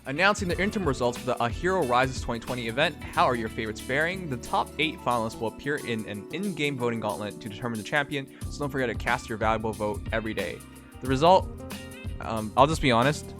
Announcing the interim results for the A Hero Rises 2020 event, how are your favorites faring? The top 8 finalists will appear in an in-game voting gauntlet to determine the champion, so don't forget to cast your valuable vote every day. The result, I'll just be honest,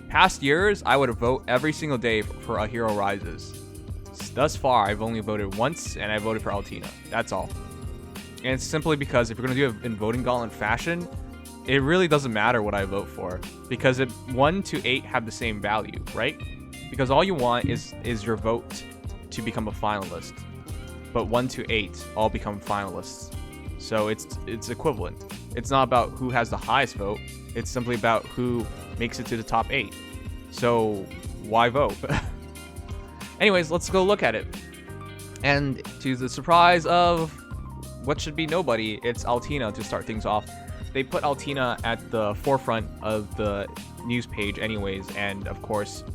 past years, I would vote every single day for A Hero Rises. Thus far, I've only voted once, and I voted for Altina. That's all. And it's simply because if you're going to do it in voting gauntlet fashion, it really doesn't matter what I vote for, because 1 to 8 have the same value, right? Because all you want is your vote to become a finalist, but 1 to 8 all become finalists. So it's equivalent. It's not about who has the highest vote. It's simply about who makes it to the top 8. So why vote? Anyways, let's go look at it. And to the surprise of what should be nobody, it's Altina to start things off. They put Altina at the forefront of the news page anyways, and of course,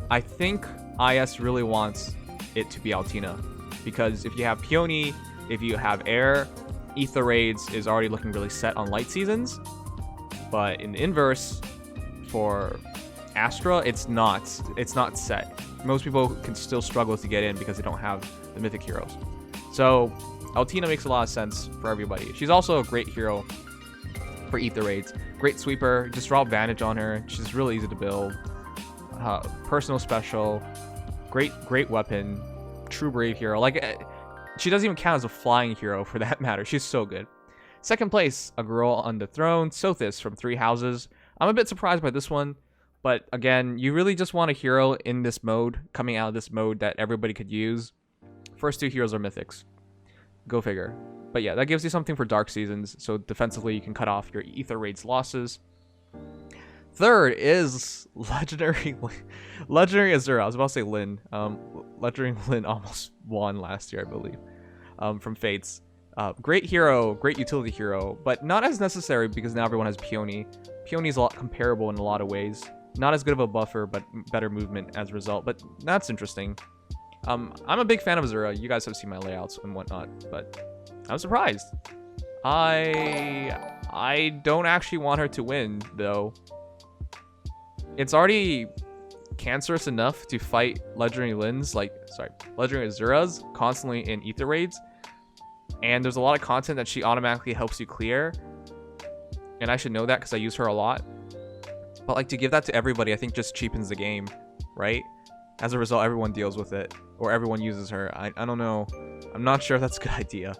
I think IS really wants it to be Altina, because if you have Peony, if you have Air, Ether Raids is already looking really set on light seasons, but in the inverse, for Astra, it's not set. Most people can still struggle to get in because they don't have the Mythic Heroes. So Altina makes a lot of sense for everybody. She's also a great hero for Ether Raids. Great sweeper, just draw advantage on her. She's really easy to build. Personal special, great weapon, true brave hero. Like, she doesn't even count as a flying hero for that matter. She's so good. Second place, a girl on the throne, Sothis from 3 houses. I'm a bit surprised by this one, but again, you really just want a hero in this mode, coming out of this mode that everybody could use. First 2 heroes are mythics. Go figure. But yeah, that gives you something for dark seasons, so defensively you can cut off your Ether Raids losses. Third is Legendary Azura. I was about to say Lyn. Legendary Lyn almost won last year, I believe, from Fates. Great hero, great utility hero, but not as necessary because now everyone has Peony. Peony is a lot comparable in a lot of ways. Not as good of a buffer, but better movement as a result, but that's interesting. I'm a big fan of Azura. You guys have seen my layouts and whatnot, but I'm surprised. I don't actually want her to win, though. It's already cancerous enough to fight Legendary Azuras constantly in Ether Raids. And there's a lot of content that she automatically helps you clear. And I should know that because I use her a lot. But like, to give that to everybody, I think just cheapens the game, right? As a result, everyone deals with it, or everyone uses her. I don't know. I'm not sure if that's a good idea.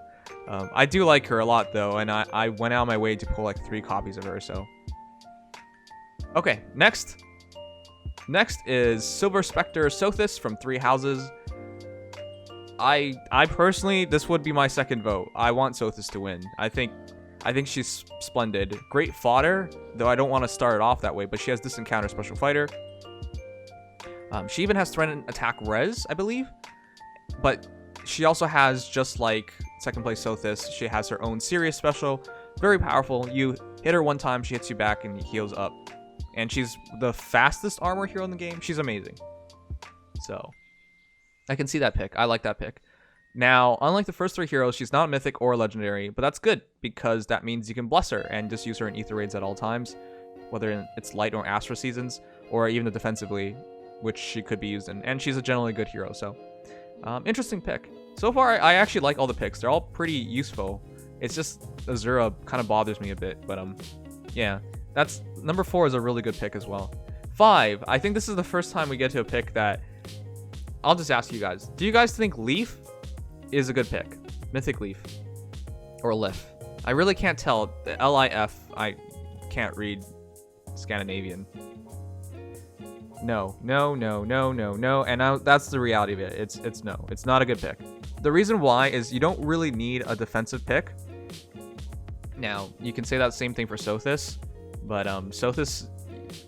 I do like her a lot, though, and I went out of my way to pull like 3 copies of her, so. Okay, next. Next is Silver Spectre Sothis from 3 houses. I personally, this would be my second vote. I want Sothis to win. I think she's splendid. Great fodder, though I don't want to start it off that way, but she has this encounter special fighter. She even has threatened attack res, I believe. But she also has, just like second place Sothis, she has her own serious special. Very powerful. You hit her one time, she hits you back and heals up. And she's the fastest armor hero in the game. She's amazing. So, I can see that pick. I like that pick. Now, unlike the first 3 heroes, she's not mythic or legendary, but that's good because that means you can bless her and just use her in Ether Raids at all times, whether it's light or Astra seasons, or even the defensively, which she could be used in. And she's a generally good hero, so interesting pick. So far, I actually like all the picks. They're all pretty useful. It's just Azura kind of bothers me a bit, but yeah. That's number 4 is a really good pick as well. 5, I think this is the first time we get to a pick that I'll just ask you guys. Do you guys think Leaf is a good pick? Mythic Leaf or Lif? I really can't tell. The L-I-F, I can't read Scandinavian. No. And that's the reality of it. It's no. It's not a good pick. The reason why is you don't really need a defensive pick. Now, you can say that same thing for Sothis, but Sothis,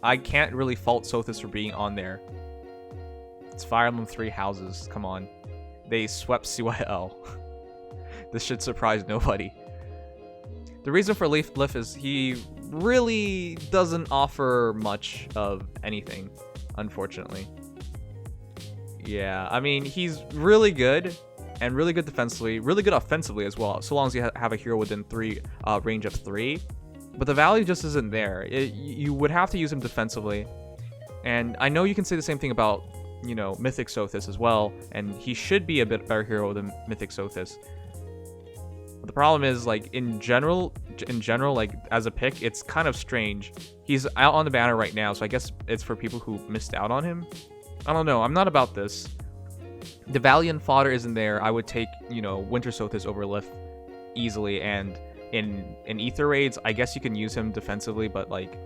I can't really fault Sothis for being on there. It's Fire Emblem 3 houses. Come on. They swept CYL. This should surprise nobody. The reason for Leaf is he really doesn't offer much of anything, unfortunately. Yeah, I mean, he's really good and really good defensively, really good offensively as well, so long as you have a hero within range of 3. But the value just isn't there. You would have to use him defensively. And I know you can say the same thing about, you know, Mythic Sothis as well, and he should be a bit better hero than Mythic Sothis. But the problem is, like, in general, like, as a pick, it's kind of strange. He's out on the banner right now, so I guess it's for people who missed out on him. I don't know. I'm not about this. The Valiant fodder isn't there. I would take, you know, Winter Sothis over Lif easily, and in Ether raids, I guess you can use him defensively, but, like,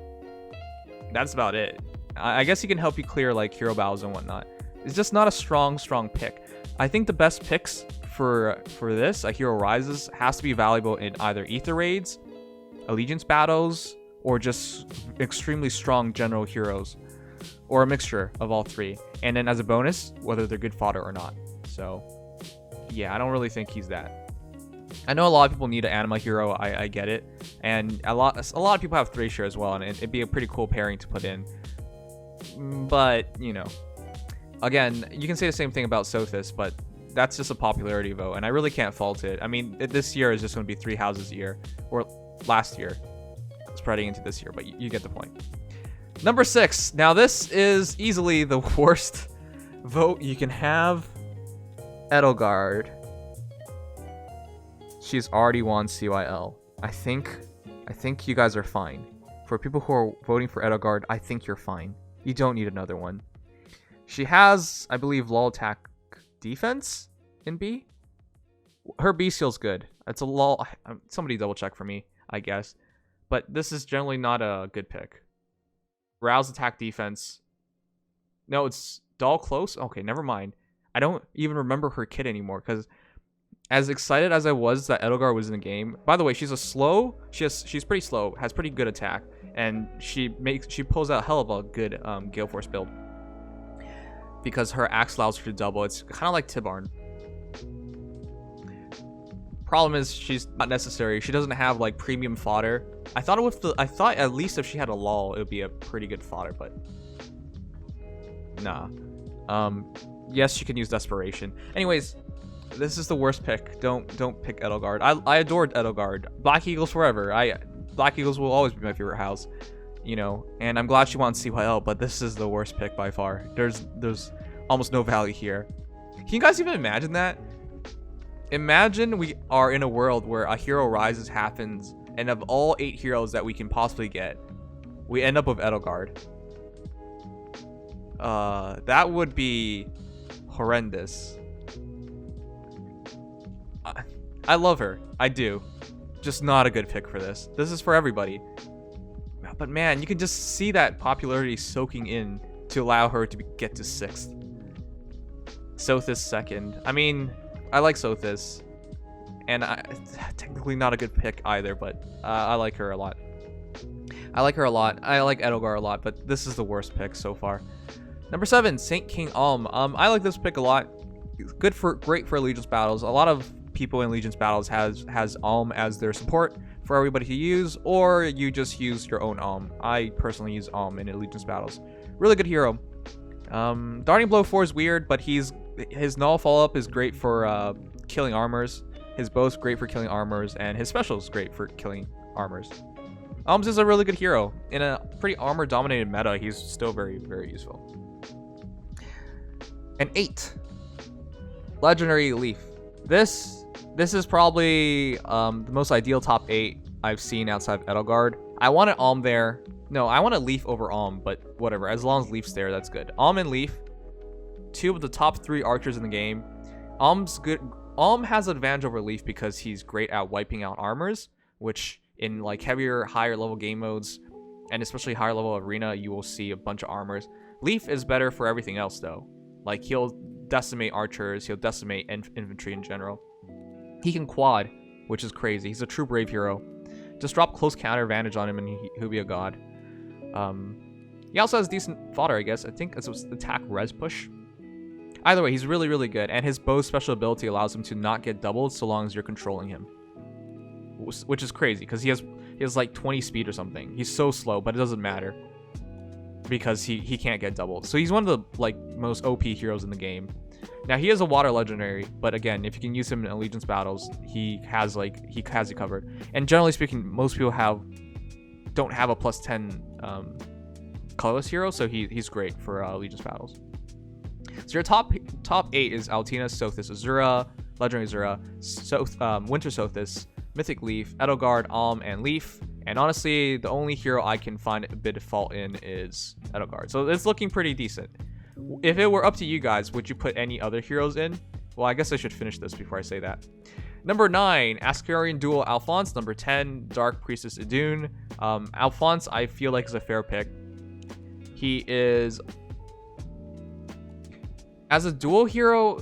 that's about it. I guess he can help you clear, like, hero battles and whatnot. It's just not a strong pick. I think the best picks for this, a Hero Rises, has to be valuable in either Ether raids, Allegiance battles, or just extremely strong general heroes, or a mixture of all three. And then as a bonus, whether they're good fodder or not. So, yeah, I don't really think he's that. I know a lot of people need an anima hero. I get it, and a lot of people have Thracia as well, and it'd be a pretty cool pairing to put in. But, you know, again, you can say the same thing about Sothis, but that's just a popularity vote, and I really can't fault it. I mean, this year is just going to be 3 houses a year, or last year, spreading into this year, but you get the point. Number 6. Now, this is easily the worst vote you can have. Edelgard. She's already won CYL. I think you guys are fine. For people who are voting for Edelgard, I think you're fine. You don't need another one. She has, I believe, low attack defense in B. Her B skill's good. It's a lull. Somebody double check for me, I guess. But this is generally not a good pick. Rouse attack defense. No, it's dull close. Okay, never mind. I don't even remember her kit anymore, because as excited as I was that Edelgard was in the game. By the way, she's pretty slow, has pretty good attack, and she pulls out a hell of a good Gale Force build, because her axe allows her to double. It's kind of like Tibarn. Problem is, she's not necessary. She doesn't have, like, premium fodder. I thought at least if she had a lull, it would be a pretty good fodder, but nah. Yes, she can use Desperation. Anyways, this is the worst pick. Don't pick Edelgard. I adored Edelgard. Black Eagles forever. Black Eagles will always be my favorite house, you know. And I'm glad she won CYL, but this is the worst pick by far. There's almost no value here. Can you guys even imagine that? Imagine we are in a world where a Hero Rises happens, and of all 8 heroes that we can possibly get, we end up with Edelgard. That would be horrendous. I love her. I do. Just not a good pick for this. This is for everybody. But man, you can just see that popularity soaking in to allow her to get to 6th. Sothis 2nd. I mean, I like Sothis, and technically not a good pick either, but I like her a lot. I like Edelgard a lot, but this is the worst pick so far. Number 7, Saint King Alm. I like this pick a lot. Great for Allegiance battles. A lot of people in Allegiance battles has Alm as their support for everybody to use, or you just use your own Alm. I personally use Alm in Allegiance battles. Really good hero. Darting Blow 4 is weird, but his null follow-up is great for killing armors. His bow's great for killing armors, and his special is great for killing armors. Alms is a really good hero. In a pretty armor-dominated meta, he's still very, very useful. And 8, Legendary Leaf. This is probably the most ideal top 8 I've seen outside of Edelgard. I want an Alm there. No, I want a Leaf over Alm, but whatever. As long as Leaf's there, that's good. Alm and Leaf, 2 of the top 3 archers in the game. Alm's good. Alm has an advantage over Leaf because he's great at wiping out armors, which in like heavier, higher level game modes, and especially higher level arena, you will see a bunch of armors. Leaf is better for everything else though. Like, he'll decimate archers, he'll decimate infantry in general. He can quad, which is crazy. He's a true brave hero. Just drop close counter advantage on him and he'll be a god. He also has decent fodder, I guess. I think it's attack res push. Either way, he's really, really good. And his bow special ability allows him to not get doubled so long as you're controlling him. Which is crazy, because he has like 20 speed or something. He's so slow, but it doesn't matter, because he can't get doubled. So he's one of the like most OP heroes in the game. Now, he is a water legendary, but again, if you can use him in Allegiance battles, he has it covered. And generally speaking, most people don't have a plus 10 colorless hero, so he's great for Legion's battles. So your top 8 is Altina, Sothis, Azura, Legendary Azura, Winter Sothis, Mythic Leaf, Edelgard, and Leaf. And honestly, the only hero I can find a bit of fault in is Edelgard. So it's looking pretty decent. If it were up to you guys, would you put any other heroes in? Well, I guess I should finish this before I say that. Number 9, Ascarian Duel Alphonse. Number 10, Dark Priestess Adoun. Alphonse, I feel like is a fair pick. He is... As a dual hero,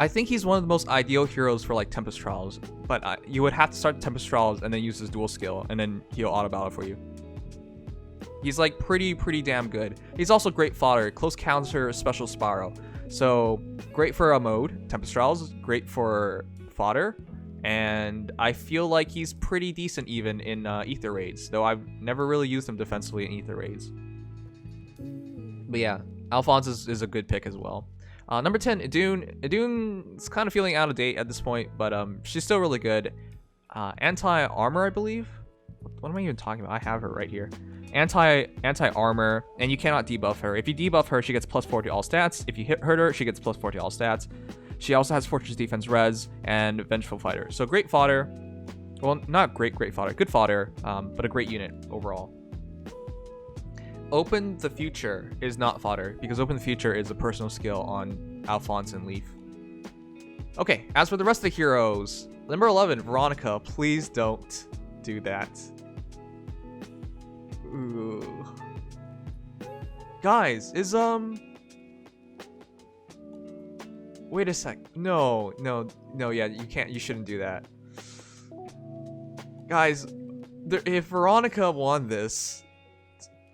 I think he's one of the most ideal heroes for like Tempest Trials, but you would have to start Tempest Trials and then use his dual skill, and then he'll auto battle for you. He's like pretty damn good. He's also great fodder, close counter, special spiral. So great for a mode, Tempest Trials, great for fodder, and I feel like he's pretty decent even in Ether raids, though I've never really used him defensively in Ether raids. But yeah, Alphonse is a good pick as well. Number 10, Adoun. Adoun's kind of feeling out of date at this point, but she's still really good. Anti-armor, I believe. What am I even talking about? I have her right here. Anti-armor, and you cannot debuff her. If you debuff her, she gets +4 to all stats. If you hurt her, she gets +4 to all stats. She also has Fortress Defense Res and Vengeful Fighter. So great fodder. Well, not great fodder. Good fodder, but a great unit overall. Open the Future is not fodder, because Open the Future is a personal skill on Alphonse and Leaf. Okay, as for the rest of the heroes, number 11, Veronica. Please don't do that. Ooh. Guys, is wait a sec. No, yeah, you shouldn't do that. Guys, if Veronica won this,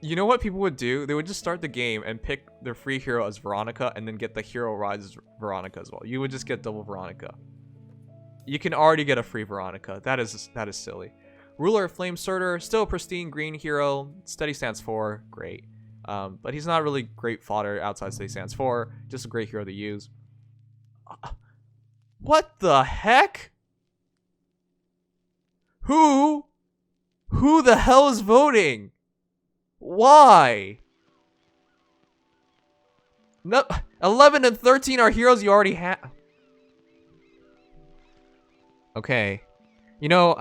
you know what people would do? They would just start the game and pick their free hero as Veronica and then get the hero rises Veronica as well. You would just get double Veronica. You can already get a free Veronica. That is silly. Ruler of Flame Sorter, still a pristine green hero. Steady stance 4, great. But he's not really great fodder outside steady stance 4. Just a great hero to use. What the heck? Who the hell is voting? Why? No, 11 and 13 are heroes you already have. Okay. You know,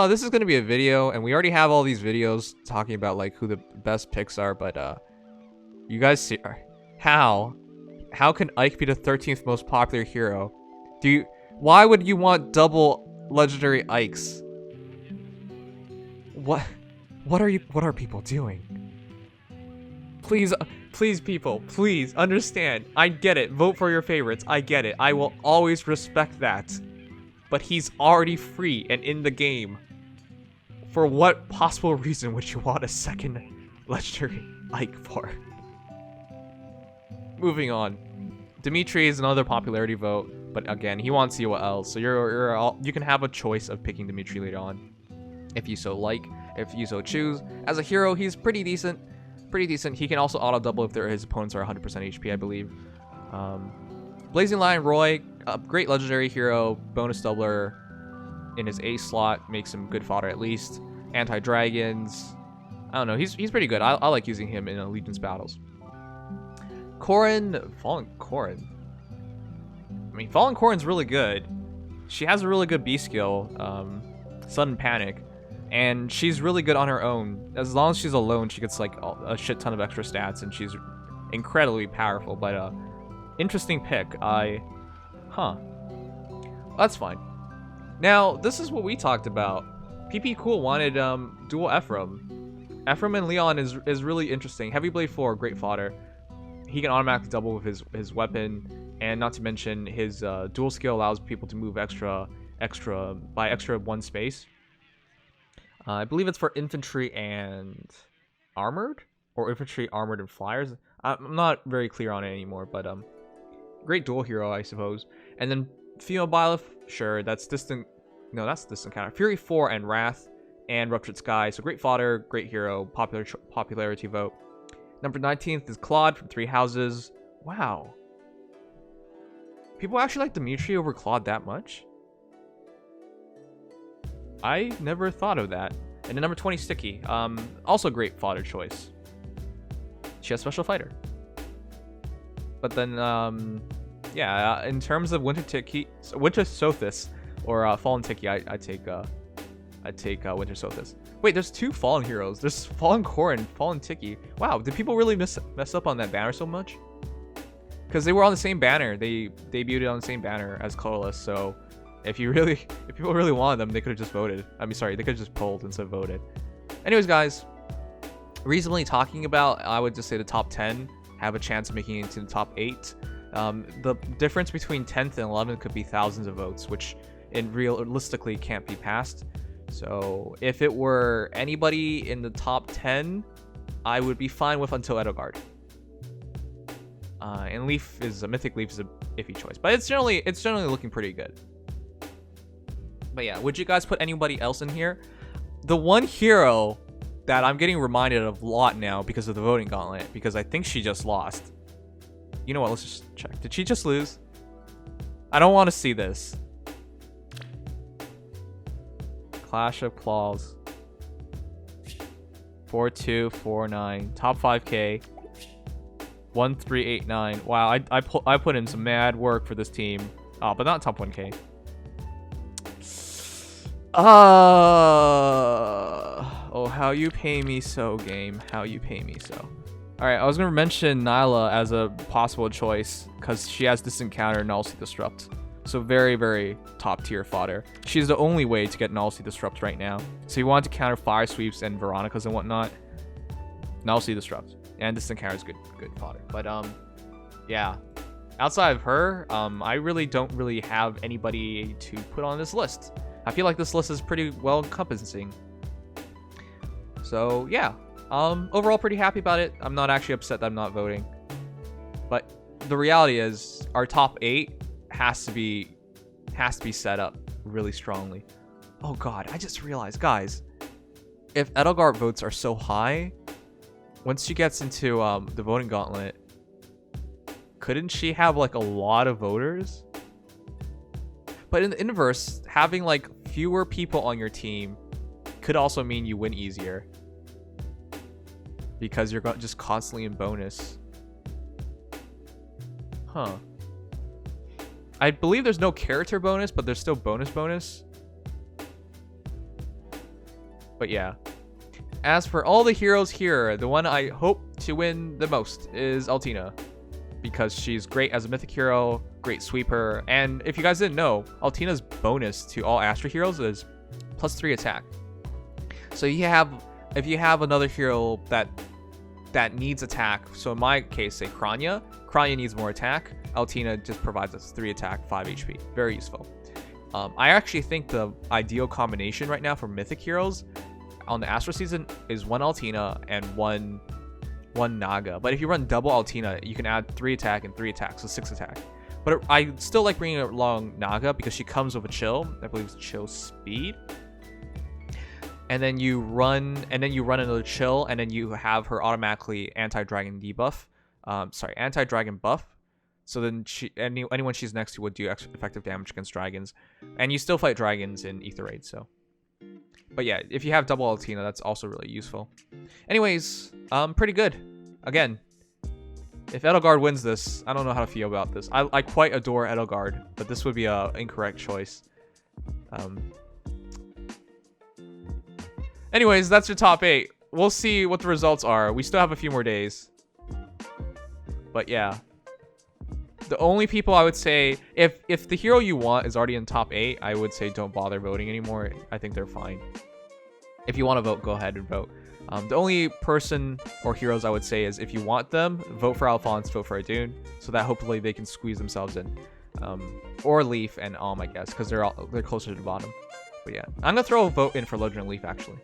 this is gonna be a video, and we already have all these videos talking about like who the best picks are. But you guys see how can Ike be the 13th most popular hero? Why would you want double legendary Ikes? What are people doing? Please people, please understand. I get it. Vote for your favorites. I get it. I will always respect that. But he's already free and in the game. For what possible reason would you want a second legendary Ike for? Moving on. Dimitri is another popularity vote, but again, he wants COL, so you can have a choice of picking Dimitri later on, if you so like, if you so choose. As a hero, he's pretty decent. He can also auto double if his opponents are 100% HP, I believe. Blazing Lion Roy, a great legendary hero, bonus doubler in his A slot, makes him good fodder at least. Anti-dragons, I don't know, he's pretty good. I like using him in Allegiance battles. Fallen Corrin. I mean, Fallen Corrin's really good. She has a really good B skill, Sudden Panic, and she's really good on her own. As long as she's alone, she gets like a shit ton of extra stats, and she's incredibly powerful. But interesting pick. That's fine. Now, this is what we talked about. PP Cool wanted dual Ephraim. Ephraim and Leon is really interesting. Heavy Blade 4, great fodder. He can automatically double with his weapon, and not to mention his dual skill allows people to move extra one space. I believe it's for infantry and armored, or infantry, armored, and flyers. I'm not very clear on it anymore, but great dual hero, I suppose. And then female Byleth, sure, that's distant. No, that's distant counter. Fury 4 and Wrath and Ruptured Sky. So great fodder, great hero, popularity vote. Number 19th is Claude from Three Houses. Wow. People actually like Dimitri over Claude that much? I never thought of that. And then number 20, Sticky. Also a great fodder choice. She has Special Fighter. But then, yeah, in terms of Winter Sothis or Fallen Tiki, I take Winter Sothis. Wait, there's 2 Fallen heroes. There's Fallen Core and Fallen Tiki. Wow, did people really mess up on that banner so much? Because they were on the same banner. They debuted on the same banner as colorless. So if people really wanted them, they could have just voted. I mean, sorry, they could have just polled instead of voted. Anyways, guys, reasonably talking about, I would just say the top 10 have a chance of making it into the top 8. The difference between 10th and 11th could be thousands of votes, which realistically can't be passed. So if it were anybody in the top 10, I would be fine with until Edelgard. And Mythic Leaf is a iffy choice, but it's generally looking pretty good. But yeah, would you guys put anybody else in here? The one hero that I'm getting reminded of a lot now because of the Voting Gauntlet, because I think she just lost. You know what? Let's just check. Did she just lose? I don't want to see this. Clash of Claws. 4249. Top 5K. 1389. Wow, I put in some mad work for this team. Oh, but not top 1K. Oh, how you pay me so, game. How you pay me so. Alright, I was going to mention Nyla as a possible choice because she has Distant Counter and Nullsea Disrupt. So very, very top tier fodder. She's the only way to get Nullsea Disrupt right now. So you want to counter Fire Sweeps and Veronicas and whatnot. Nullsea Disrupt. And Distant Counter is good fodder. But yeah. Outside of her, I really don't really have anybody to put on this list. I feel like this list is pretty well encompassing. So yeah. Overall pretty happy about it. I'm not actually upset that I'm not voting. But the reality is our top 8 has to be set up really strongly. Oh god, I just realized, guys, if Edelgard votes are so high, once she gets into the Voting Gauntlet, couldn't she have like a lot of voters? But in the inverse, having like fewer people on your team could also mean you win easier. Because you're just constantly in bonus. Huh. I believe there's no character bonus, but there's still bonus. But yeah. As for all the heroes here, the one I hope to win the most is Altina. Because she's great as a mythic hero, great sweeper, and if you guys didn't know, Altina's bonus to all Astra heroes is +3 attack. So if you have another hero that needs attack, so in my case, say Kranya needs more attack, Altina just provides us 3 attack, 5 HP. Very useful. I actually think the ideal combination right now for mythic heroes on the Astra season is 1 Altina and one Naga. But if you run double Altina, you can add 3 attack and 3 attack, so 6 attack. But I still like bringing along Naga because she comes with a chill. I believe it's chill speed. And then you run another chill, and then you have her automatically anti-dragon debuff. Anti-dragon buff. So then anyone she's next to would do effective damage against dragons. And you still fight dragons in Ether Raid, so. But yeah, if you have double Altina, that's also really useful. Anyways, pretty good. Again, if Edelgard wins this, I don't know how to feel about this. I quite adore Edelgard, but this would be an incorrect choice. Anyways, that's your top 8. We'll see what the results are. We still have a few more days. But yeah. The only people I would say, if the hero you want is already in top 8, I would say don't bother voting anymore. I think they're fine. If you want to vote, go ahead and vote. The only person or heroes I would say is if you want them, vote for Alphonse, vote for Adoun, so that hopefully they can squeeze themselves in. Or Leaf and Alm, I guess, because they're closer to the bottom. But yeah, I'm gonna throw a vote in for Legendary Leaf actually.